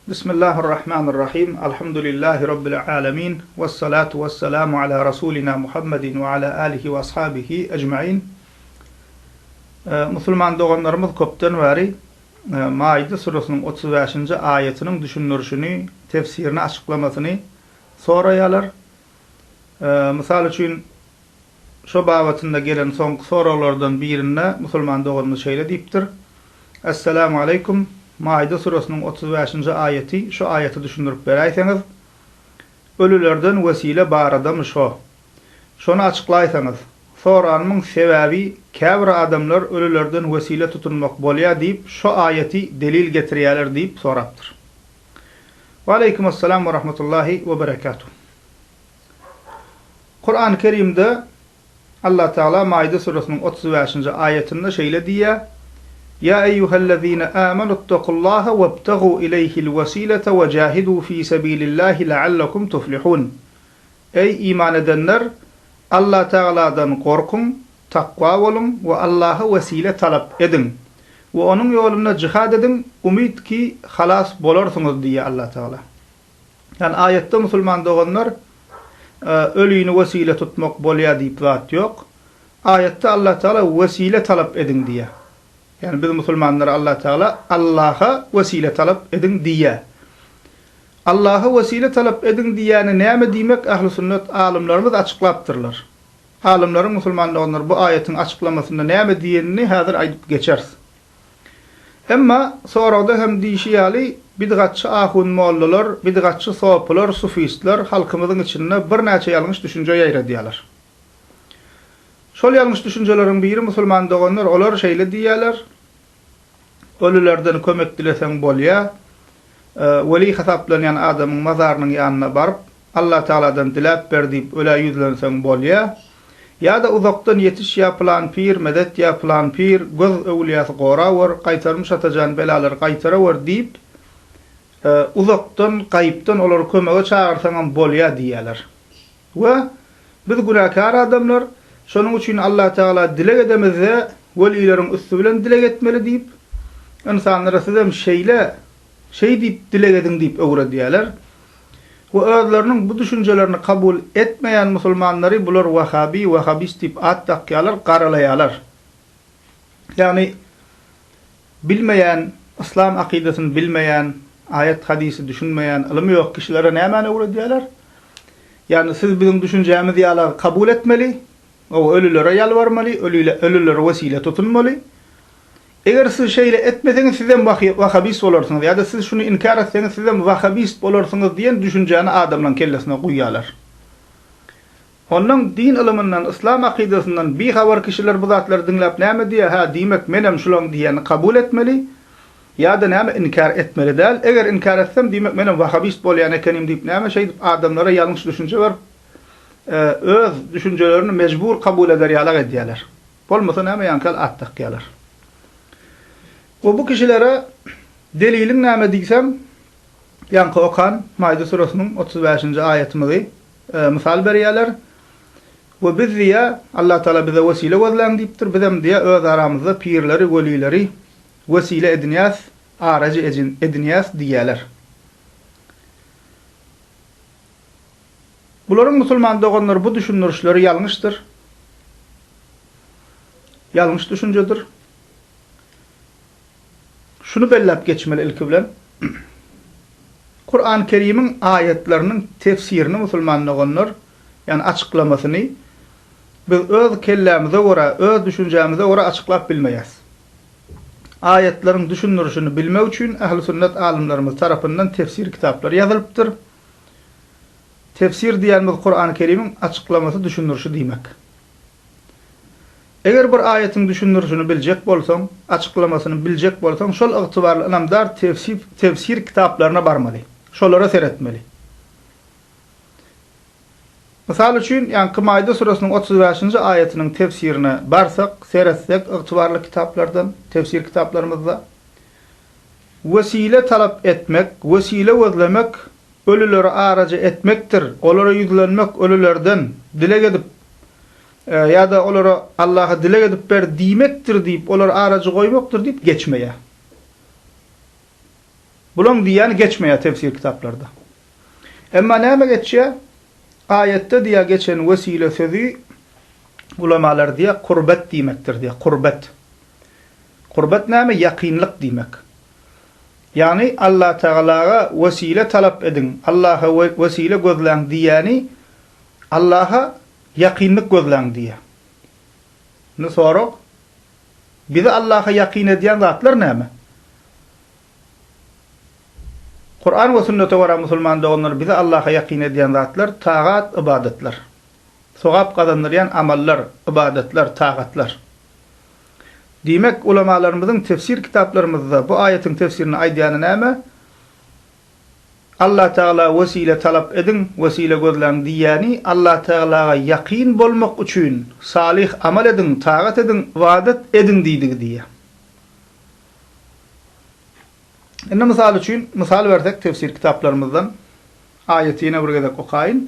Bismillahirrahmanirrahim. Elhamdülillahi Rabbil alemin. Vessalatu vesselamu ala Rasulina Muhammedin ve ala alihi ve ashabihi ecmain. Müslüman doğanlarımız köpten beri Maide surasının 35. ayetinin düşünülüşünü, tefsirini, açıklamasını sorayalar. Misal için şu babatında gelen son sorulardan birine Müslüman doğanımız şöyle deyiptir. Esselamu aleyküm. Maide surasının 35. ayeti, şu ayeti düşünürüp berayseniz, ölülerden vesile baradamış o. Şunu açıklaysanız, soranın sebebi, kevra adamlar ölülerden vesile tutunmak bolya deyip, şu ayeti delil getiriyorlar deyip soraptır. Ve aleykümselam ve rahmetullahi ve berekatuhu. Kur'an-ı Kerim'de Allah Teala Maide surasının 35. ayetinde şöyle diye: Ya eyyühellezine amenuttakullaha vebtegu ileyhil vesilete ve cahidu fi sebilillahi leallekum tuflihun. Ey iman edenler! Allah Teala'dan korkun, takva olun ve Allah'a vesile talep edin. Ve onun yolunda cihad edin, umid ki halas bolursunuz diye Allah Teala. Yani ayette Müslüman doğanlar ölüyünü vesile tutmak bolya deyip zat yok. Ayette Allah Teala vesile talep edin diye. Yani biz Müslümanlar Allah Teala Allah'a vesile talep edin diye. Allah'a vesile talep edin diyeni neyme demek ehl-i sünnet alimlerimiz açıklaptırlar. Alimlerin Müslümanlar bu ayetin açıklamasında neyme diyenini hazır ayıp geçeriz. Ama sonra da hem dişiyali bidgatçı ahun mollalar, bidgatçı sopular, sufistler halkımızın içinde bir neçe yanlış düşünce yayradiyalar. Şol yanlış düşüncelerin biri Müslüman doğanlar olar şeyle diyalar. Ölülerden kömek dilesen bolya, veli hesaplanan adamın mazarının yanına barıp Allah Teala'dan dilep berdip öle yüzlensen bolya, ya da uzaktan yetiş yapılan pir, medet yapılan pir, göz evliyası qorawar, qaytarmış atacan belalar qaytarawar deyip uzaktan, kayıptan olar kömege çağırsan bolya diyalar. Ve biz günahkar adamlar şonun üçün Allah Teala dilek edemezse velilerin üstü bilen dilek etmeli deyip insanlara sizem şey deyip dilek edin deyip öğre diyalar. Ve özlerinin bu düşüncelerini kabul etmeyen Müslümanları bular Vahhabist deyip at takyalar, qaralayalar. Yani bilmeyen, İslam akidesini bilmeyen, ayet hadisi düşünmeyen, ilmi yok kişilere ne hemen öğre diyalar. Yani siz bizim düşüncemizi diyalar kabul etmeli, o ölülere yalvarmalı, ölülere vesile tutunmalı. Eğer siz şeyle etmeseniz sizden Vahhabist olursunuz ya da siz şunu inkar etseniz sizden Vahhabist olursunuz diyen düşünceni adamların kellesine koyuyorlar. Ondan din ilminden, İslam akidesinden bir haber kişiler bu zatları dinlep neyme diye demek menem şulan diyeni kabul etmeli ya da neyme inkar etmeli değil. Eğer inkar etsem demek menem Vahhabist bolyan ekenim deyip neyme şey adamlara yanlış düşünce var. Öz düşüncelerini mecbur kabul eder yalar ediyorlar. Olmasa neyme yankal at takyalar. Ve bu kişilere delilin neyme diysem yankı okan Maide surasının 35. ayetimizi misal veriyorlar. Ve biz diye Allah Teala bize vesile vezlen deyiptir. Bizim diye öz aramızda pirleri, velileri vesile ediniyaz, aracı ediniyaz diyorlar. Bunların Müslüman doğanlar bu düşünürüşleri yanlıştır. Yanlış düşüncedir. Şunu bellep geçmeli ilk bilen. Kur'an-ı Kerim'in ayetlerinin tefsirini Müslüman doğanlar yani açıklamasını biz öz kellemize göre, öz düşüncemize göre açıklap bilmeyiz. Ayetlerin düşünürüşünü bilmek için ehl-i sünnet alimlerimiz tarafından tefsir kitapları yazılıptır. Tefsir diyenimiz Kur'an-ı Kerim'in açıklaması düşünürüşü demek. Eğer bir ayetin düşünürüşünü bilecek bolsan, açıklamasını bilecek bolsan, şol ıgtibarlı anamdar tefsir kitaplarına barmalı. Şolara seyretmeli. Misal için, yani Maide surasının 35. ayetinin tefsirine barsak, seyretsek, ıgtibarlı kitaplardan, tefsir kitaplarımızda vesile talep etmek, vesile vezlemek, ölüleri aracı etmektir. Onlara yüzlenmek, ölülerden dilek edip ya da onlara Allah'a dilek edip ber demektir deyip onlara aracı koymaktır deyip geçmeye. Bulun diýen geçmeýär tefsir kitaplarda. Emma näme geçýär? Ayette diýe geçen wesile sözü ulamalar diýe qurbat diýmekdir diýe. Qurbat. Qurbat näme? Yaqinlik diýmek. Yani Allah Teala'ga vesile talap edin. Allah'a vesile gözleň diýeni Allah'a yaqinlik gözleň diýe. Ne sorak? Bize Allah'a yaqin edýän zatlar näme? Kur'an ve sünnete wara musulman doganlar bize Allah'a yaqin edýän zatlar taat ibadetler. Sowap kazandyrýan amallar, ibadetler, taatlar. Demek ulamalarımızın tefsir kitaplarımızda bu ayetin tefsirini aýdýany näme? Allah Teala vesile talap edin, vesile gözleň diýeni Allah Teala'ga yaqin bolmak üçin salih amal edin, taat edin, ibadet edin diýdi. Enne misal üçin misal bersek tefsir kitaplarımızdan ayetine bir gezek okaýyn.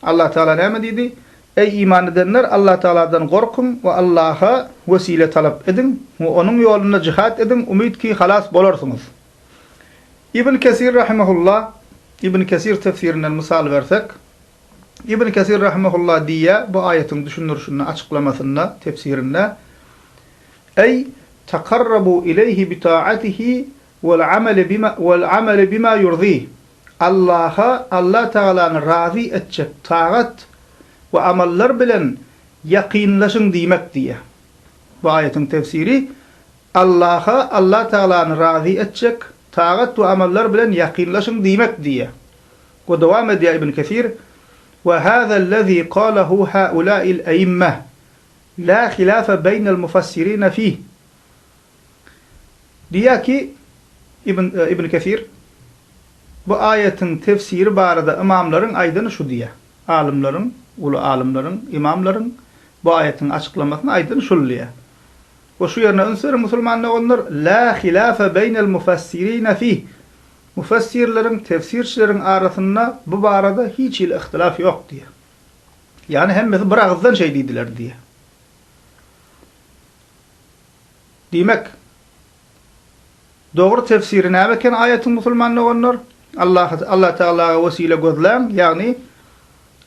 Allah Teala näme diýdi? Ey iman edenler, Allah Teala'dan korkun ve Allah'a vesile talap edin ve onun yolunda cihat edin, umid ki halas bolarsyňyz. İbn Kesir rahimehullah, İbn Kesir tefsirinden misal versek, İbn Kesir rahimehullah diye bu ayetin düşünürüşünü açıklamasında, tefsirinde, ey takarrabu ileyhi bi taatihi vel amel bima yurdi. Allah'a, Allah Teala'nı razı edecek taat ve ameller bilen yakinlaşın diýmek diye. Bu ayetin tefsiri Allah'a, Allah Teala'nı razı edecek taat ve ameller bilen yakinlaşın diýmek diye. Ve devam ediyor İbn Kesir, ve hâzâ allazî qâlehu hâulâ'il e'immeh la hilâfe beynel mufassirîne fîh. Diyor ki İbn Kesir, bu ayetin tefsiri barada imamların aydını şu diye. Alimlerin, ulu alimlerin, imamların bu ayetin açıklamasını aydını şu diye. Ve şu yerine ünsür musulmanlar onlar la hilafe beynel mufassirine fih. Mufassirlerin, tefsirçilerin arasında bu barada hiç ihtilaf yok diye. Yani hemmesi bir ağızdan şey dediler diye. Demek doğru tefsiri näme eken ayetin musulmanlar onlar? Allah Teala'ga vesile gözlem, yani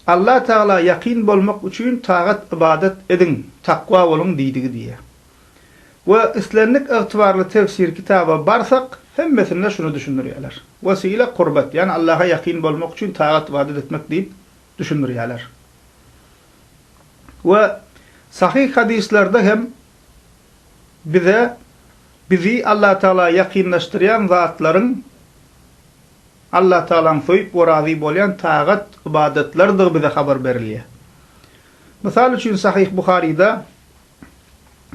Allah Teala yakin bolmak üçin taat ibadet edin, takwa bolun diýdigi diye. Ve islenlik ıgtibarlı tefsir kitaba barsak hemmesinde şunu düşünürýärler. Vesile qurbat, yani Allah'a yakin bolmak üçin taat ibadet etmek diýip düşünürýärler. Ve sahih hadislerde hem bizi Allah Teala yakinlaştıryan zatların Allah Teala'nın soýup we razy bolýan taat ibadetlerdir bize haber berilýär. Misal üçin Sahih Buhari'da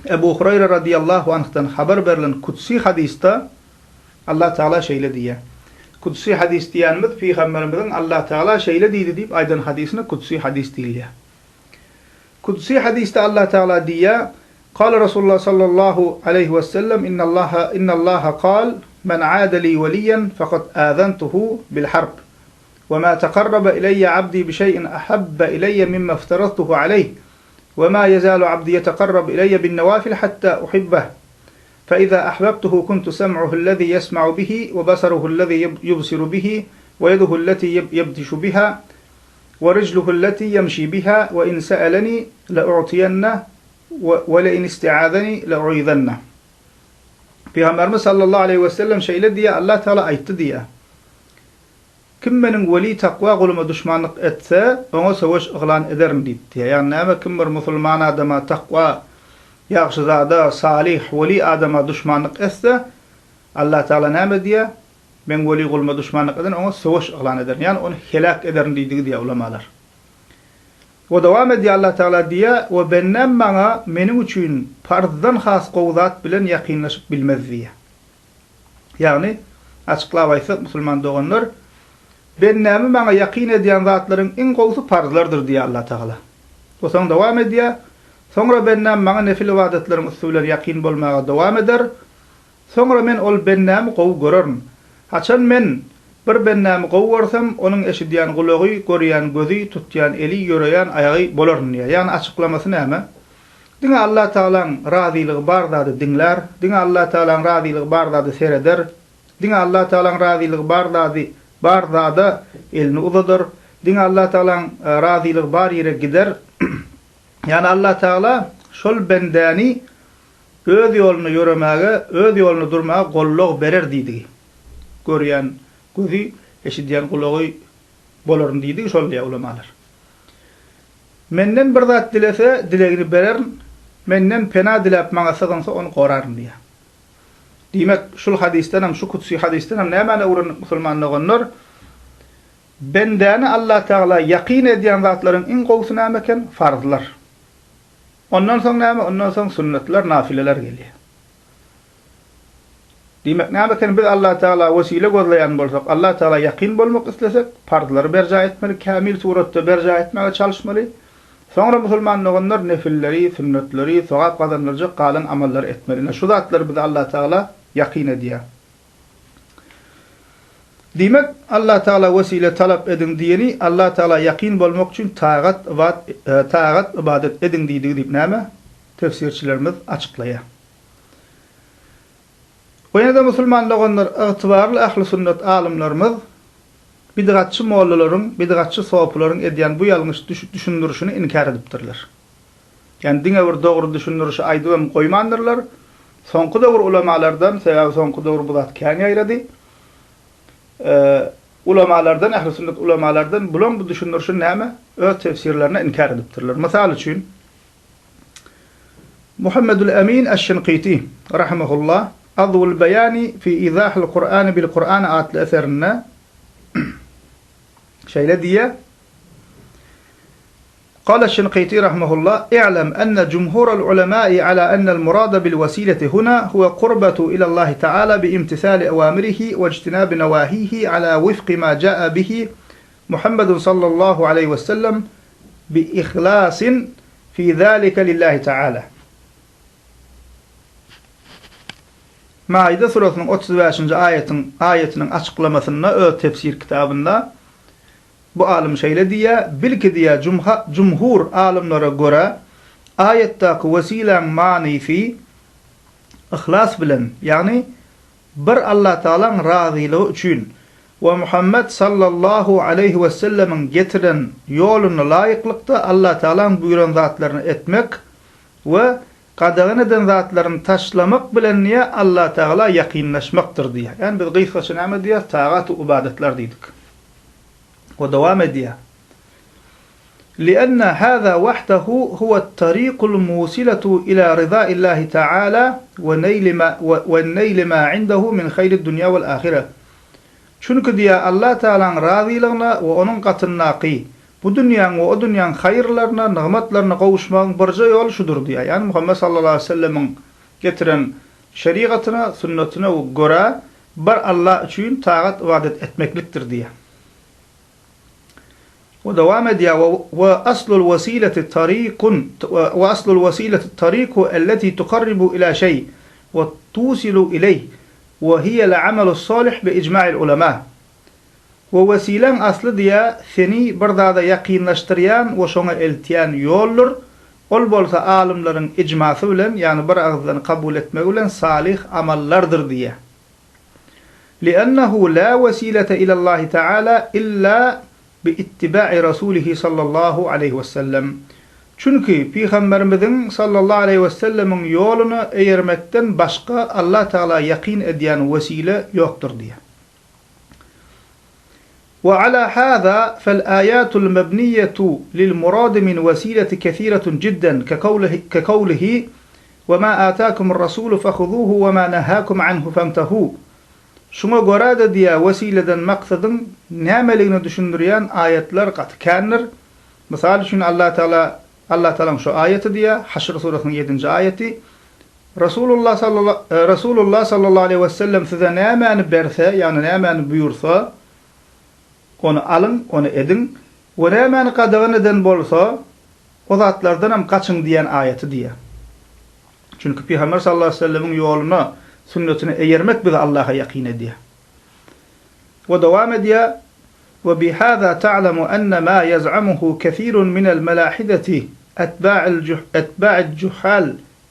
Ebu Hureyre radıyallahu anh'tan haber berilen kutsi hadiste Allah Teala şeýle diýär. Kutsi hadis diýenimiz Peygamberimizin Allah Teala şeýle diýdi diýip aýdan hadisine kutsi hadis diýilýär. Kutsi hadiste Allah Teala diýär: "Qala Rasulullah sallallahu aleyhi ve sellem innallaha qal men aada li veliyen fakat azantuhu bil harb ve ma taqarraba ileyye abdi bi şey'in ahabba ileyye mimma iftaradtuhu aleyh ve ma yezalu abdi yetaqarrab ileyye bin nawafil hatta uhibbah fa iza ahbabtuhu kuntu sem'uhu allazi yesma'u bihi ve basaruhu allazi yubsiru bihi ve yeduhu allati yabtishu biha ve rijluhu allati yamshi biha ve in sa'alani la'u'tiyanna ve la in isti'adani la'u'idhanna." Peygamberimiz sallallahu aleyhi ve sellem şeýle diye Allah Teala aýtdy diye. Kim meniň weli takwa guluma düşmanlyk etse, oňa söwüş yglan ederim diýdi. Yani näme kim bir musulman adama takwa, ýaxşy zada, salih, weli adama düşmanlyk etse, Allah Teala näme diye? Men weli guluma düşmanlyk eden oňa söwüş yglan ederim. Yani onu helak ederim diýdi diye ulamalar. O devam ediyor Allah Teala diye, "Ve bennem bana menim üçün farzdan has qowzat bilen yakinlaşyp bilmez diye." Yani açıklap aýsak musulman doganlar, bennem bana yakin edýän zatlaryň en gowsy farzlardyr diye Allah Teala. O soň devam ediyor. Sonra bennem bana nefil ibadetleriň usuly yakin bolmaga devam eder. Sonra men ol bennem gow görürüm. Haçan men bir bennämi gowwarsam, onuň eşidýän gulagy, görýän gözi, tutýan eli, ýöreýän aýagy bolaryn diýär. Ýani açıklamasy näme? Diňe Allah Teala'nın razylygy bar zady diňler, diňe Allah Teala'nın razylygy bar zady sereder, Diňe Allah Taala'nın razylygy bar zada elini uzadyr. Diňe Allah Taala'nın razylygy bar ýere gider. Yani Allah Taala şol bendäni öz ýoluny ýöremäge, öz ýoluny durmaga golluk berer diýdi. Görýän gözi, eşidýän gulagy bolaryn diýdi şol diýär ulamalar. Menden bir zat dilese, dilegini berer, menden pena dilep maňa sığınsa onu goraryn diýär. Diýmek şol hadisden hem şu kutsi hadisden hem näme uğrun musulmanlygynyr? Bendäni Allah Taala ýaqin edýän zatlaryň iň gowsy näme eken? Farzlar. Ondan soň näme? Ondan soň sünnetler, nafileler gelýär. Diýmek näme eken biz Allah Taala wesile gözleýän bolsak, Allah Taala ýaqin bolmak islesek, farzlary berja etmeli, kamil suratda berja etmäge çalışmaly. Sonra musulmanlygynyr nefilleri, sünnetleri, sowap kazanylacak galan amallar etmeli. Şu zatlar bize Allah Taala ýaqin edýär. Diýmek Allah Taala wesile talap edin diýeni Allah Taala ýaqin bolmak üçin taat ibadet edin diýdi diýip näme? Tefsirçilerimiz açıklaýar. Oýanda musulmanlygynyr ygtybarly ahli sünnet alimlerimiz bidgatçy mollalaryň, bidgatçy sowaplaryň edýän bu ýalňyş düşündürüşini inkar edipdirler. Yani diňe bir dogry düşündürüşi aýdym goýmandyrlar. Soňky döwür ulamalardan, sebäbi soňky döwür bu zat kän ýaýrady. Ulamalardan, ahli sünnet ulamalardan bulan bu düşündürüşi näme? Öz tefsirlerini inkar edipdirler. Mysal üçin Muhammedul Emin Eş-Şinqiti rahimehullah Adwul Bayani fi izahil Kur'an bil Kur'an adlı eserinde şöyle diye قال الشنقيطي رحمه الله اعلم أن جمهور العلماء على أن المراد بالوسيلة هنا هو قربة إلى الله تعالى بامتثال أوامره واجتناب نواهيه على وفق ما جاء به محمد صلى الله عليه وسلم بإخلاص في ذلك لله تعالى. Maide surasının 35. ayetinin açıklamasında öz tefsir kitabında bu alim şeýle diýär, bilki diýär cumhur alimlere göre ayetteki vesilen manisi ihlas bilen, yani bir Allah Taala'nın razylygy üçin we Muhammed sallallahu aleyhi ve sellemin getiren ýoluny laýyklykda Allah Taala'nın buyuran zatlaryny etmek we qadağan eden zatlaryny taşlamak bilen niye Allah Taala ýaqinleşmekdir diýär. Yani biz gysgaça näme diýär? Taat-ı ibadetler diýdik. O devam ediyor. لأن هذا وحده هو الطريق الموصلة إلى رضاء الله تعالى والنيل ما عنده من خير الدنيا والآخرة. Çünkü diye Allah Taala'nın razılığına ve onun katındaki bu dünyanın ve o dünyanın hayırlarına, nimetlerine kavuşmanın birce yol şudur diye. Yani Muhammed sallallahu aleyhi ve sellem'in getiren şeriatına, sünnetine göre bir Allah için taat ibadet etmekliktir diye. ودوام ديا وأصل الوسيلة الطريق التي تقرب إلى شيء وتوصل إليه وهي العمل الصالح بإجماع العلماء. ووسيلة أصل ديا ثاني بردادا يقينleştirýän we şoňa eltýän ýoldur. Ol bolsa alimleriň icmasy bilen, yani bir agzdan kabul etmek bilen salih amallardır diye. لأنه لا وسيلة إلى الله تعالى إلا باتباع رسوله sallallahu aleyhi ve sellem. Çünkü Peygamberimizin sallallahu aleyhi ve sellemin yolunu eğermekten başka Allah Teala yakin edýän vesile yoktur diye. Ve ala hâzâ fel-âyâtul mebniyetu lil-murâd min vesîleti kethîretun cidden kekavlihi ve mâ âtâkumur-rasûlu fehudûhu ve mâ nehâkum anhu femtehû. Şuna göre de diye vesileden maksadın nämeligini düşündürýän ayetler gatykändir. Misal üçin Allah Teala'nın şu ayeti diye Haşr surasının 7. ayeti Resulullah sallallahu aleyhi ve sellem size nämäni berse, yani nämäni buyursa onu alın, onu edin. Ve nämäni qadağan eden bolsa o zatlardan hem kaçın diyen ayeti diye. Çünkü Peygamber sallallahu aleyhi ve sellemin yoluna, sünnetini eğermek bize Allah'a yakin ediyor. Ve devam ediyor. Ve bihâzâ ta'lemu enne mâ yaz'amuhu kethîrun minel melâhideti etbâ'il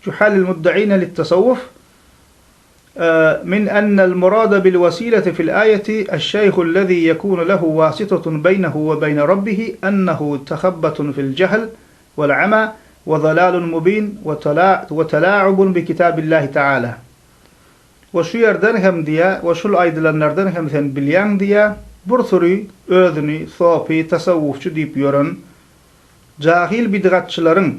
cuhâlil mudda'îne littasavvuf. من أن المراد بالوسيلة في الآية الشيخ الذي يكون له واسطة بينه وبين ربه أنه تخبط في الجهل والعمى وضلال مبين وتلاعب بكتاب الله تعالى. وشو yerden hem diye ve şul aydılanlardan hem sen bilyan diye bursuri özünü sofi tasavvufçu deyip yoran cahil bid'atçıların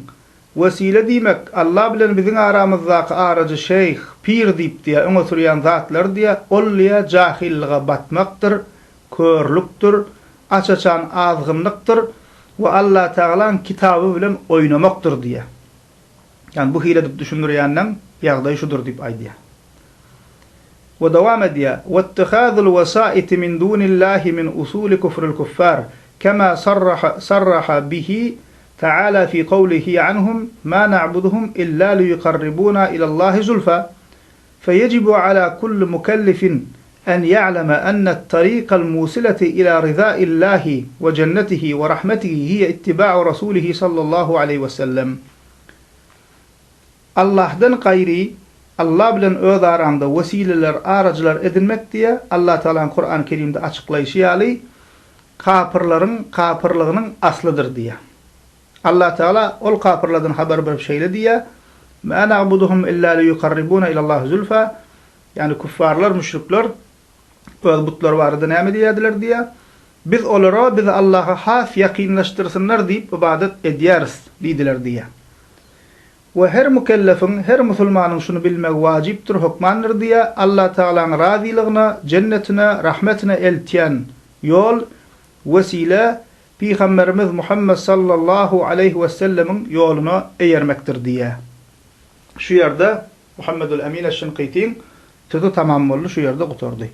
vesile demek Allah bilen bizim aramızdaki aracı şeyh pir deyip diye öňe sürýän zatlar diye olliya cahilliğe batmaktır, körlüktür, açaçan azgınlıktır ve Allah Teala'nın kitabı bilen oynamaktır diye. Yani bu hile edip düşünürýänden ýagdaý şudur deyip aýdy. ودوام ديا واتخاذ الوسائط من دون الله من أصول كفر الكفار كما صرح به تعالى في قوله عنهم ما نعبدهم إلا ليقربونا إلى الله زلفى فيجب على كل مكلف أن يعلم أن الطريق الموصلة إلى رضاء الله وجنته ورحمته هي اتباع رسوله صلى الله عليه وسلم. Allah'dan gayri Allah bilen öz aranda vesileler, aracılar edinmek diye Allah Teala'nın Kur'an-ı Kerim'de açıklayışı ýaly kapırlığının aslıdır diye. Allah Teala ol kapırlardan haber berip şeýle diye "Ma na'buduhum illa liyuqarribuna ilallahi zulfa" yani kuffarlar, müşrikler öz butlar barada näme diýerdiler diye biz olara biz Allah'a has ýakynlaşdyrsınlar diýip ibadet edýäris diýdiler diye. Ve her mükellefin, her musulmanın şunu bilmek wajipdir, hukmandır diye Allah Teala'nın raziliğine, cennetine, rahmetine eltiyen yol, vesile, Peygamberimiz Muhammed sallallahu aleyhi ve sellemin yoluna eýermekdir diye. Şu yerde Muhammedul Emin eş-Şinqîtiň sözü tamam boldy, şu yerde guturdy.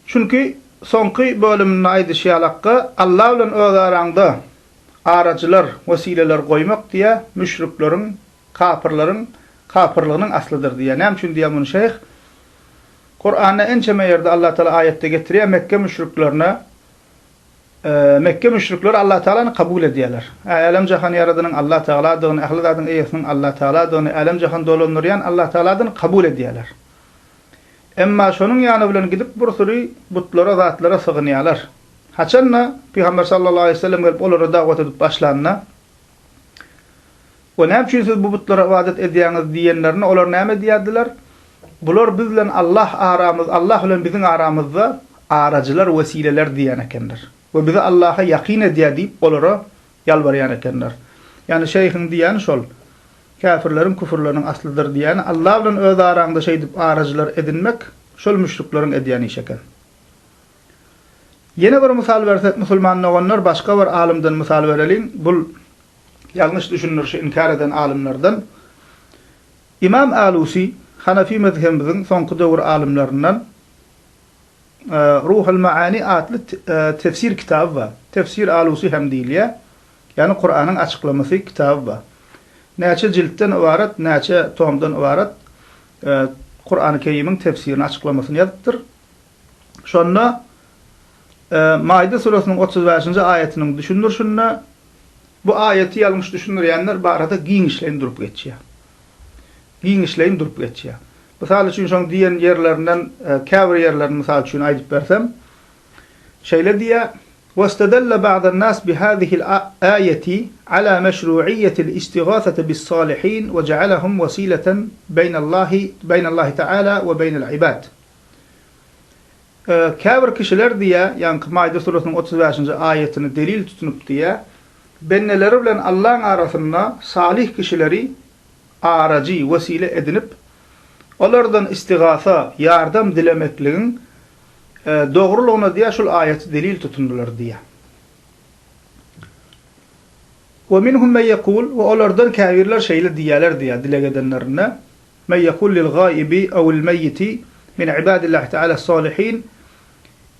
Çünkü soňky bölümde aýdyşýalakka Allah bilen öz aranda aracılar, vesileler goýmak diye müşriklerin, kapırlığının aslıdır diye. Näme üçin diýär bunu şeyh? Kur'an'da ençeme ýerde Allah Teala ayette getirýär Mekke müşrikleri Allah Teala'nı kabul edýärler. Alem jahan yaradynyň Allah Teala'dygyny, ahli zatyň eýesiniň Allah Teala'dygyny, alem jahan dolanýan Allah Teala'dyny kabul edýärler. Emma şonuň ýany bilen gidip bir sürü butlara, zatlara sığynýarlar. Haçanna Peygamber sallallahu aleyhi ve sellem gelip olara dawet edip başlanna. O näme üçin siz bu butlara ibadet edýäňiz diýenlerine olar näme diýerdiler? Bular biz bilen Allah bilen bizim aramızda aracılar, vesileler diýen ekenler. Ve bize Allah'a yakyn edýär diýip olara ýalbarýan ekenler. Yani şeyhin diýeni şol. Kafirlerin, kufurlaryň aslydyr diýeni Allah bilen öz aranda şey diýip aracılar edinmek şol müşrikleriň edýän iş eken. Yine bir misal versek musulman olanlar başka bir alimden misal verelim. Bu yanlış düşünürşi inkar eden alimlerden. İmam Alusi Hanefi mezhebimizin soňky döwür alimlerinden Ruhul Maani adlı tefsir kitabı var. Tefsir Alusi hem diýilýär. Yani Kur'an'ın açıklaması kitabı var. Näçe ciltten ibaret, näçe tomdan ibaret Kur'an-ı Kerim'in tefsirini açıklamasını ýazypdyr. Şonda Maide surasının 35. ayetinin düşünürşünde bu ayeti ýalňyş düşünürýänler barada giňişleýin durup geçýär. Misal üçin şoň diýen ýerlerinden käbir ýerlerini misal üçin aýdyp bersem şeýle diýär: "Wastadalla ba'd an-nas bihadhihi al-ayati ala meşru'iyyati al-istighathati bis-salihin ve ja'alahum wasilatan baynallahi ta'ala ve baynal ibad." Käbir kişiler diýär, ýani Maide surasynyň 35. ayetini delil tutunup diýär, benneleri bilen Allah'ın arasynda salih kişileri aracı, vesile edinip olardan istigasa, yardım dilemekliğin doğruluğuna diye şul ayeti delil tutundular diye. Ve minhum men yekul ve olardan kafirler şeyle diýerler diye dile gedenlerine men yekul lil gaibi ew el meyyiti min ibadillahi ta'ala salihin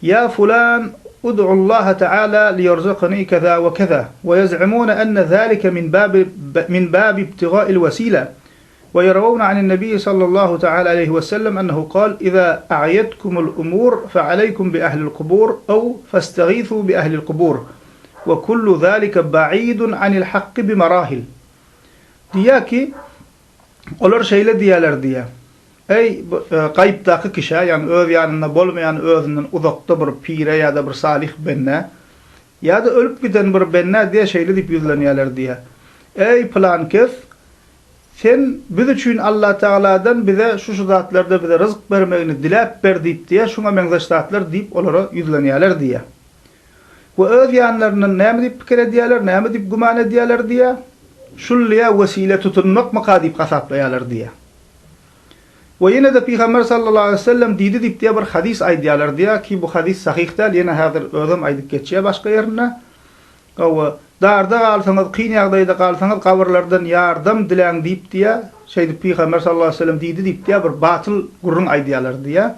ya fulan ud'u Allah ta'ala liyarzuqni kaza ve kaza ve yaz'umuna enne zalika min bab ibtiga'il vesila. ويروون عن النبي صلى الله تعالى عليه وسلم أنه قال إذا أعيتكم الأمور فعليكم بأهل القبور أو فاستغيثوا بأهل القبور وكل ذلك بعيد عن الحق بمراحل. Diýär ki, olar şeýle diýerler diýär. ey gaýpdaky kişi, yani öz ýanynda bolmayan özünden uzakda bir pire ýa-da bir salih benne ýa-da ölüp giden bir benne diýe şeýle diýip ýüzlenýärler diýe. Ey plan kes, sen biz üçin Allah Taala'dan bize şu zatlarda bize rızık bermegini dilep berdiýip diýe, şuňa meňzeşdatlar diýip olara ýüzlenýärler diýe. Bu öz ýanlarynyň näme diýip pikir edýärler, näme diýip guman edýärler diýe, şullya wesile tutunmak makadyp gasaplaýarlar diýe. Ve yine de Peygamber sallallahu aleyhi ve sellem diýdi diýip diýe bir hadis aýdýarlar diýe ki bu hadis sahih däl, ýene häzir özüm aýdyp geçýär başga ýerine. O darda galsaňyz, kyn ýagdaýda galsaňyz gabrlardan ýardam dileň diýip diýe, şeýdi Peygamber sallallahu aleyhi ve sellem diýdi diýip diýe bir batyl gurrun aýdýarlar diýe.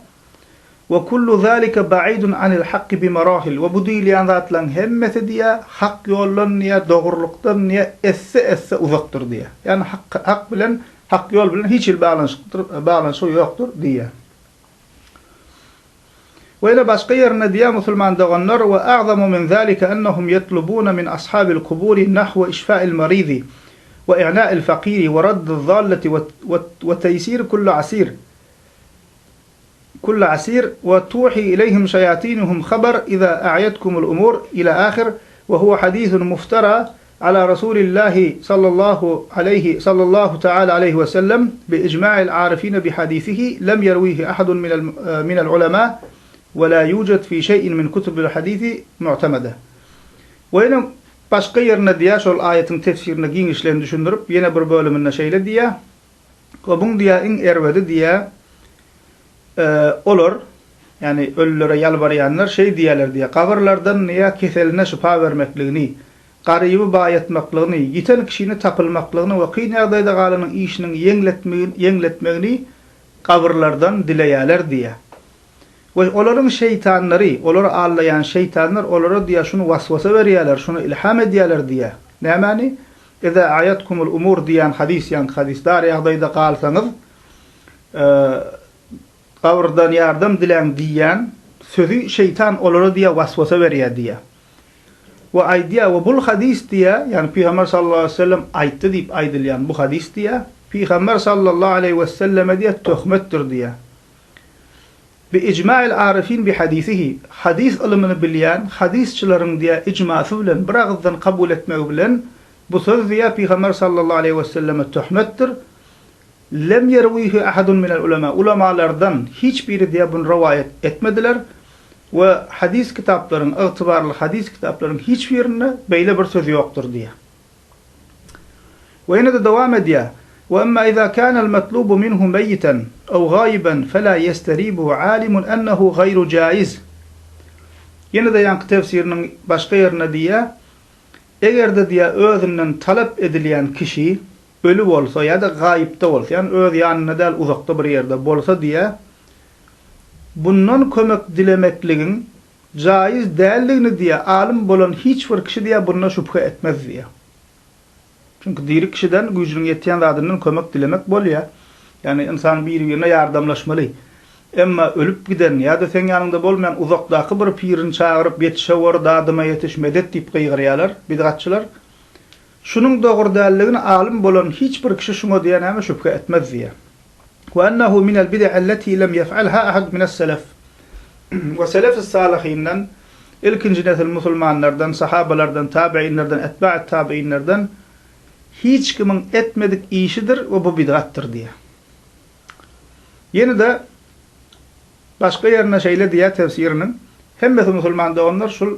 Ve kullu zalika ba'idun anil haqqi bi marahil. Ve bu diýilýän zatlaryň hemmesi diýe hak ýoldan niýe dogrulukdan niýe esse uzakdyr diýe. Yani hak bilen hak yol bilen hiç bağlanışı yoktur diye. Ve ile başka yerine diye Müslüman dağınlar ve a'zamu min zalika ennehum yetlubuna min ashabil kuburi nahwa işfa'il maridi ve i'na'il fakiri ve raddil zalleti ve teysir kullu asir ve tuhi ileyhim şeyatinuhum khabar iza a'yatkumul umur ila ahir ve huve hadithun muftara على رسول الله صلى الله تعالى عليه وسلم بإجماع العارفين بحديثه لم يرويه أحد من العلماء ولا يوجد في شيء من كتب الحديث معتمدة. وينم başka yerine diye şol ayetin tefsirine giňişlerini düşündürüp yine bir bölümünde şeýle diye o bun diye in erwedi diye olur, yani ölülere yalvarýanlar şey diýerler diye kabrlardan niýe keseline şifa vermekligini, garyby baýatmaklygyny, ýiten kişini tapylmaklygyny we kyn ýagdaýda galanyň işiniň ýeňletmegini kabrlardan dileýärler diye. We olaryň şeytanlary, olary allaýan şeytanlar olara diýe şunu waswasa berýärler, şunu ilham edýärler diye. Nämäni? Iza ayatkumul umur diýen hadis, ýa-ni hadisler ýagdaýda galsaňyz kabrdan ýardam dileň diýen sözü şeytan olara diye waswasa berýär diye. Ve aydiya ve bul hadis diye, yani Peygamber sallallahu aleyhi ve sellem aytdy diýip aýdylýan bu hadis diye Peygamber sallallahu aleyhi ve selleme diye töhmettir diye. Bi icma'il arifin bi hadisihi, hadis ilmini bilýän hadisçilerin diye icmasy bilen bir agzdan kabul etmegi bilen bu söz diye Peygamber sallallahu aleyhi ve selleme töhmettir. Lem yerwihi ahadun minel ulema, ulemalardan hiçbiri diye bunu rivayet etmediler. Ve hadis kitaplarının, ıtibarlı hadis kitaplarının hiçbirinde böyle bir söz yoktur diye. Ve yine de devam ediyor. وَأَمَّا إِذَا كَانَ الْمَطْلُوبُ مِنْهُ مَيِّتًا أَوْ غَائِبًا فَلَا يَسْتَرِيبُهُ عَالِمٌ أَنَّهُ غَيْرُ جَائِزٍ. Yine de yankı tefsirinin başka yerine diye, eğer de diye özünden talep edilýän kişi ölü bolsa ya da gaýipde bolsa, yani öz ýanyna däl uzakda bir yerde bolsa diye, bundan kömek dilemekligin caiz dälligini diye alim bolan hiç bir kişi diye buna şüphe etmez diye. Çünkü diğer kişiden gücünün yetýän zadynyň kömek dilemek bolýar. Yani insan bir-birine ýardamlaşmaly. Emma ölüp giden ya da sen ýanynda bolmayan uzakdaky bir pirin çağırıp yetişe orada adyma yetiş medet diýip gıýgyrýarlar bidgatçylar. Şunun dogry dälligini alim bolan hiç bir kişi şuňa diýen hem şüphe etmez diye. وأنه من البدع التي لم يفعلها أحد من السلف. وسلف الصالحين ilkinci nesil musulmanlardan, sahabalardan, tabiinlerden, etba'at tabiinlerden hiç kimin etmedik işidir ve bu bid'attır diye. Yine de başka yerine şeýle diye tefsirinin hemmesi musulmanda onlar şul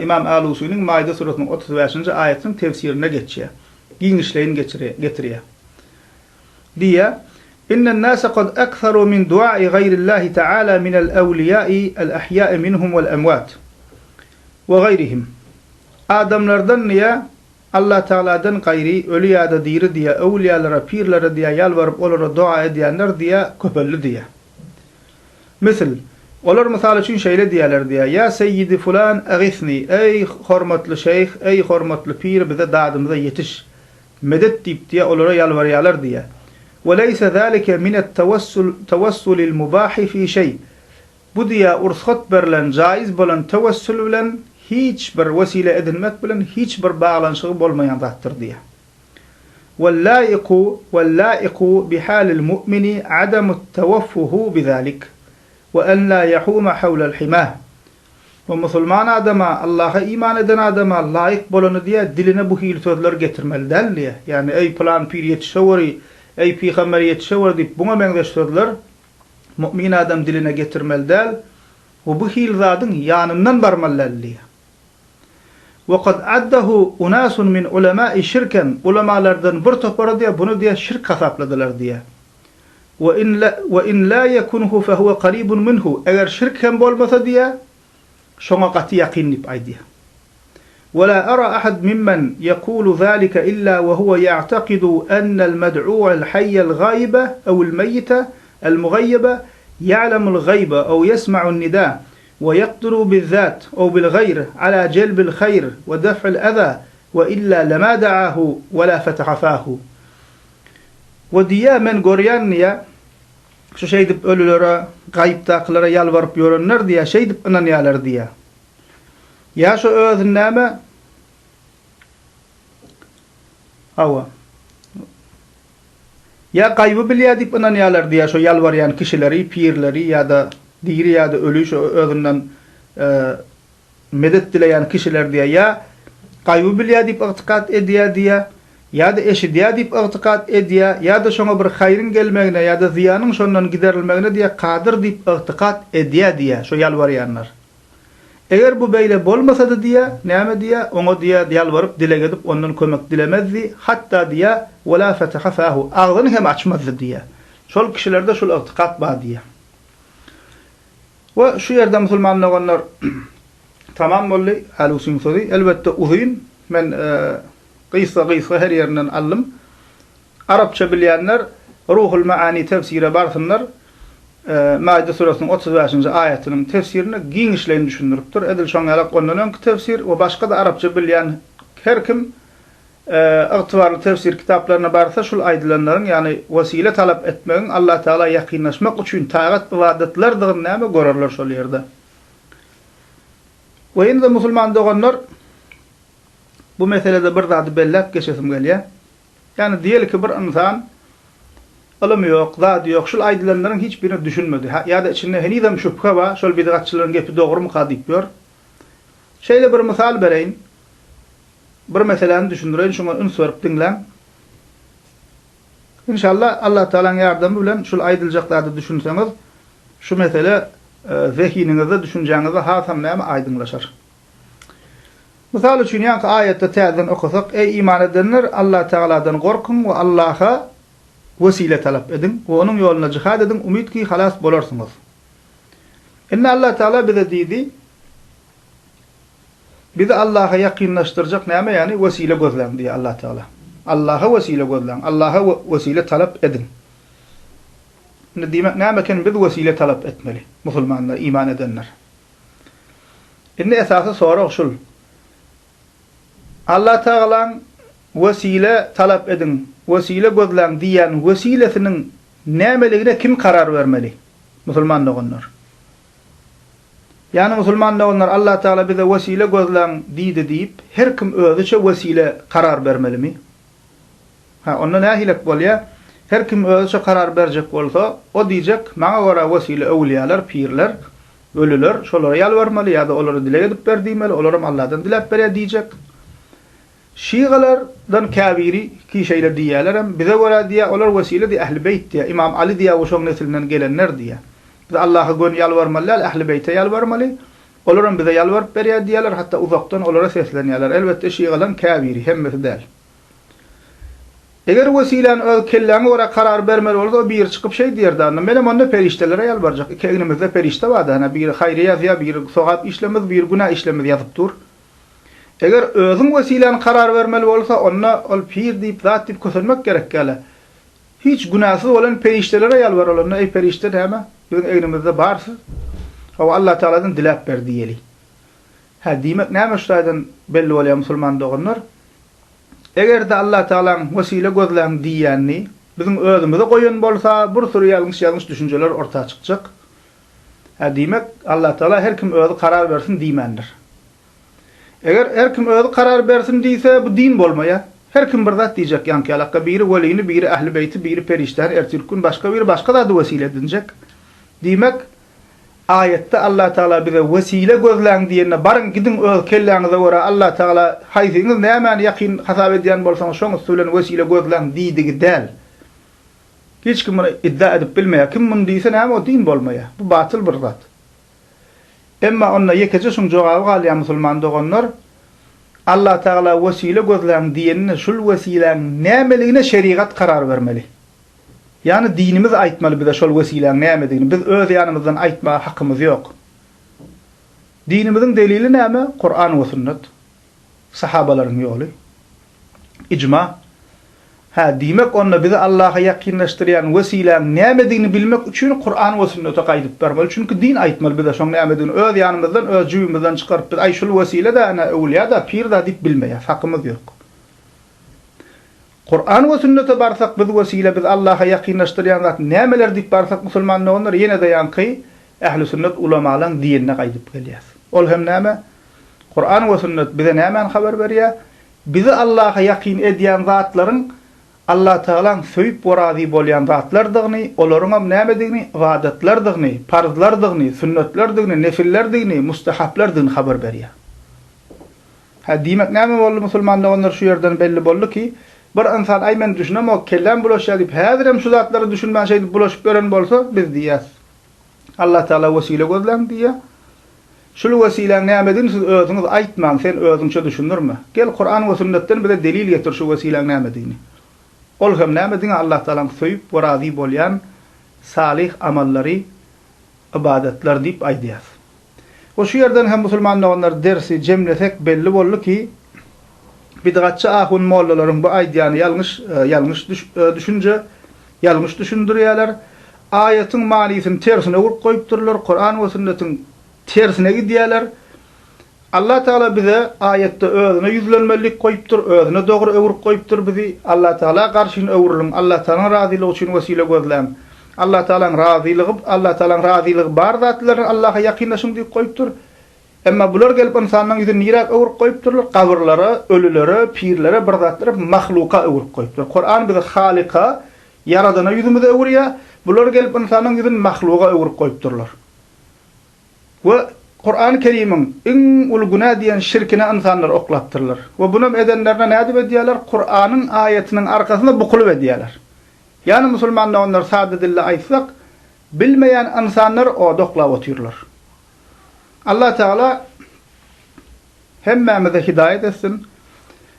İmam Alusi'nin Maide suresinin 35. ayetinin tefsirine geçiyor. Giňişleýin getiriyor. Diye İnnen nâse qad aktharu min du'a'i gayrillâhi ta'ala minel evliyâ'i el-ahyâ'i minhum vel-emvât ve gayrihim. Adamlardan niye Allah Teala'dan gayri ölü ya da diri diye evliyalara, pirlere diye yalvarıp olara dua edýänler diye köpelli diye. Misal olar misal üçin şeýle diýerler diye: "Ya seyyidi fulan agisni, ey hormatly şeyh, ey hormatly pir, bize dadymyza yetiş, medet diýip diye olara yalvarýarlar diye." وَلَيْسَ ذَلِكَ مِنَ التَّوَسُّلِ الْمُبَاحِ فِي شَيْءٍ. Bu diye ursat berilen, caiz bolan tevessül bilen hiç bir vesile edinmek bilen hiç bir bağlanşığı bolmayan zatdır diye. واللائق بحال المؤمن عدم التوفه بذلك وأن لا يحوم حول الحماه. ومسلمان adama, Allah'a iman eden adama layık bolonu diye diline bu hil sözler getirmelidir diye. Yani ey plan pir yetişeveri, ey peygamber yetişeveri deyip buna benzer sözler mümin adam diline getirmelidir. Ve bu hil zadın yanından barmalıdır diye. وَقَدْ عَدَّهُ اُنَاسٌ مِنْ عُلَمَاءِ شِرْكًا Ulemalardan bir toparı diye bunu diye şirk kasapladılar diye. وَاِنْ لَا يَكُنْهُ فَهُوَ قَرِيبٌ مِنْهُ Eğer şirk hem olmasa diye şona katı yakinlip ay diye. وَلَا أَرَى أَحَدْ مِمَّنْ يَقُولُ ذَٰلِكَ إِلَّا وَهُوَ يَعْتَقِدُ أَنَّ الْمَدْعُوَ الْحَيَّ الْغَائِبَ أو الميت المغيب يعلم الغيب أو يسمع النداء ويقدر بالذات أو بالغير على جلب الخير ودفع الأذى وإلا لما دعاه ولا فتح فاه. وَدِيَا men goryanniya şu şey dip ölülere, gayiptaklara yalvarıp yoranlar diye, şey dip inanyalar diye. Ya şu özünname ava ya gaybı bilya dip inanyalar diye şu yalvaryan kişileri, pirleri ya da diri ya da ölü şu özünden medet dileyen kişiler diye ya gaybı bilya dip itikat ediya diye ya da eşi diye dip itikat ediya ya da şona bir hayrın gelmegine ya da ziyanın şondan giderilmegine diye kadir dip itikat ediya diye şu yalvaryanlar. Eğer bu beyle bolmasa da diye näme diye onu diye yalvarıp dile gedip ondan kömek dilemezdi. Hatta diye wala fataha fahu ağzını hem açmazdı diye. Şol kişilerde şol itikat var diye. Ve şu yerde Müslümanlar onlar tamam bolly halusin sözi elbette uzun men qissa her yerinden aldım. Arapça bilyenler Ruhul Maani tefsire barsınlar. Maide suresinin 35. ayetinin tefsirini genişleyin düşünürüptür. Edil şoňalak ondan tefsir ve başka da Arapça bilyen her kim ıgtibarlı tefsir kitaplarına barsa şul aýdylanlaryň yani vesile talap etmegiň Allah Taala ýakynlaşmak üçin taat ibadetlerdir näme görerler şol ýerde. Ve indi musulman doganlar bu meselede bir zady bellep geçesim gelýär. Yani diýelik ki bir insan ilmi yok, zady yok, şol aýdylanlaryň hiçbirini düşünmedi. Ya da içinde henizem şüphe var, şol bidgatçylaryň gepi dogry mu kadyp ýör. Şeýle bir misal bereýin. Bir meseleni düşündireyin, şuna üns verip dinlen. İnşallah Allah Teala'nın yardımı bilen şol aýdyljaklardy düşünseniz, şu mesele zehininize, düşünjäňize hasam näme aýdynlaşar. Misal üçin ýa-ni aýatda täzen okusak, ey iman edenler Allah Teala'dan gorkun we Allah'a vesile talap edin we onun ýoluna jihad edin, umid ki halas bolarsyňyz. Inna Allah Teala bize diýdi, bizi Allah'a yakınlaştıracak näme yani vesile gözlen diye Allah Teala. Allah'a vesile gözlen, Allah'a vesile talap edin. Ne demek näme ken biz vesile talap etmeli musulmanlar, iman edenler. Indi esasy sorak şul. Allah Teala'nın vesile talap edin, vesile gözlen diýen vesilesinin nämeligine kim karar vermeli? Musulmanlar onlar. Yani musulmanlar onlar Allah Teala bize vesile gözlen diýdi diýip her kim özüçe vesile karar bermeli mi? Onda nähilek bolýar? Her kim özüçe karar berjek bolsa, o diýjek, maňa göre vesile öwliýalar, pirler, ölüler, şolara ýalvarmaly ýa-da olary dile edip berdiýmeli, olaram Allahdan dilep berýär diýjek. Şiigalardan käbiri ki şeýler diýerler, bize göre diýär, olar vesile diýär, Ähli Beyt diýär, İmam Ali diýär, o şoň nesilinden gelenler diýär. Biz Allah'a gön yalvarmaly, Ähli Beyt'e yalvarmaly. Olaram bize yalvarıp berýär diýerler, hatta uzakdan olara seslenýärler. Elbette şiigalan käbiri hemmesi däl. Eger wesilen öz kelläňe ora karar bermeli bolsa, bir çykyp şey diýerdi. Menem onda periştelere yalvarjak. Iki egnimizde perişte bardy. Hani bir haýriýa ýa bir sowap işlemiz, bir günah işlemiz ýazyp dur. Eger özüň wesilen karar bermeli bolsa, onna ol pir diýip zat diýip kösülmek gerek gäle. Hiç günahsız olan periştelere yalvaralım. Ey perişte näme? Bizim egnimizde barsız. O Allah Teala'dan dilep ber diýeli. Ha diýmek näme şuýdan belli bolýar musulman doganlar? Eger de Allah Teala'nın vesile gözlen diýenni bizim özümizde goýan bolsa, bir sürü ýalňyş düşünjeler ortağa çykjak. Ha diýmek Allah Teala her kim özü karar bersin diýmendir. Eger her kim özü karar bersin diýse bu din bolmaýar. Her kim bir zat diyecek yani alaka biri velini, biri ehli beyti, biri perişten, ertirkün başka biri başka da vesile edinecek. Demek ayette Allah Teala bize vesile gözlän diýende barın gidin öz kelläňize görä Allah Teala haýsyňyz näme ýakyn hasap edýän bolsaňyz şoňuz bilen vesile gözlän diýdigi däl. Hiç kim iddia edip bilmeýär. Kim mun diýse näme o din bolmaýar. Bu batyl bir zat. Emma onna ýekece şoň jogaby galýan musulman doganlar Allah Teala vesile gözlän diýende şul wesileň nämeligine şeriat karar bermeli. Yani dinimiz aýtmaly bize şol wesileň nämedigini. Biz öz ýanymyzdan aýtma hakkymyz ýok. Dinimiziň delili näme? Kur'an we sünnet. Sahabalaryň ýoly. İcma. Demek onna bizi Allah'a ýakynlaşdyrýan wesileň nämedigini bilmek üçin Kur'an we sünnete gaýdyp bermeli. Çünki din aýtmaly bize şoň nämedigini öz ýanymyzdan, öz jübimizden çykaryp biz aý şol wesile de ana öwliýa da pir da diýip bilmeýär. Hakkymyz ýok. Kur'an we sünnete barsak biz wesile biz Allah'a ýakynlaşdyrýan zat nämeler diýip barsak musulmanlar onlar ýene de ýanky ähli sünnet ulamalaryň diýenine gaýdyp gelýär. Ol hem näme? Kur'an we sünnet bize nämen habar berýär? Bizi Allah'a ýakyn edýän zatlaryň Allah Teala'nın söýüp borazy bolýan zatlardygyny, olaryň hem nämedigini, ibadetlerdigini, parzlardygyny, sünnetlerdigini, nefillerdigini, mustahaplardygyny habar berýär. Demek näme boldy musulmanlar onlar şu ýerden belli boldy ki, bir insan ay men düşünem o kellam bulaşýar diýip häzirem şu zatlary düşünmän şeýdi bulaşyp gören bolsa biz diýäs. Allah Teala wesile gözlän diýär. Şul wesileň nämedigini siz özüňiz aýtmaň, sen özüňçe düşünürmü? Gel Kur'an we sünnetten bize delil getir şu wesileň nämedigini. Ol hem nämedigini Allah Teala'nın söýüp we razy bolýan salih amallary, ibadetler diýip aýdýar. O şu ýerden hem musulmanlar onlar dersi jemlesek belli boldy ki bidgatçı ahun mollalaryň bu aýdýany ýalňyş düşünje, ýalňyş düşündirýärler. Aýatyň manysyny tersine urup goýupdyrlar, Kur'an we sünnetiň tersine gidýärler. Allah Teala bize ayette özüne yüzlenmelik koyuptur, özüne doğru öwürüp koyuptur bizi. Allah Teala karşına öwürülüm. Allah Teala'nın razılığı için vesile gözlem. Allah Teala'nın razılığı bar zatlaryň Allah'a ýakynlaşyň diýip koyuptur. Emma bular gelip insanlaryň yüzüne nirak öwürüp koyupdurlar. Kabirlere, ölülere, pirlere, bir zatlara, mahluka öwürüp koyupdur. Kur'an bize halika, yaradana yüzümüze öwürýär. Bular gelip insanlaryň yüzüne mahluka öwürüp koyupdurlar. Ve Kur'an-ı Kerim'in en ulguna diýen şirkine insanlar oklaptırlar. Ve bunu edenlerine nädip edýärler? Kur'an'ın ayetinin arkasında bukulup edýärler. Yani musulmanlar onlar sade dille aýtsak, bilmeýän insanlar o doklap otyrlar. Allah Teala hemmemize hidayet etsin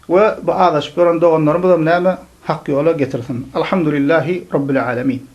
ve bu adaş gören doğanlarımızı näme hak yola getirsin. Elhamdülillahi Rabbil alemin.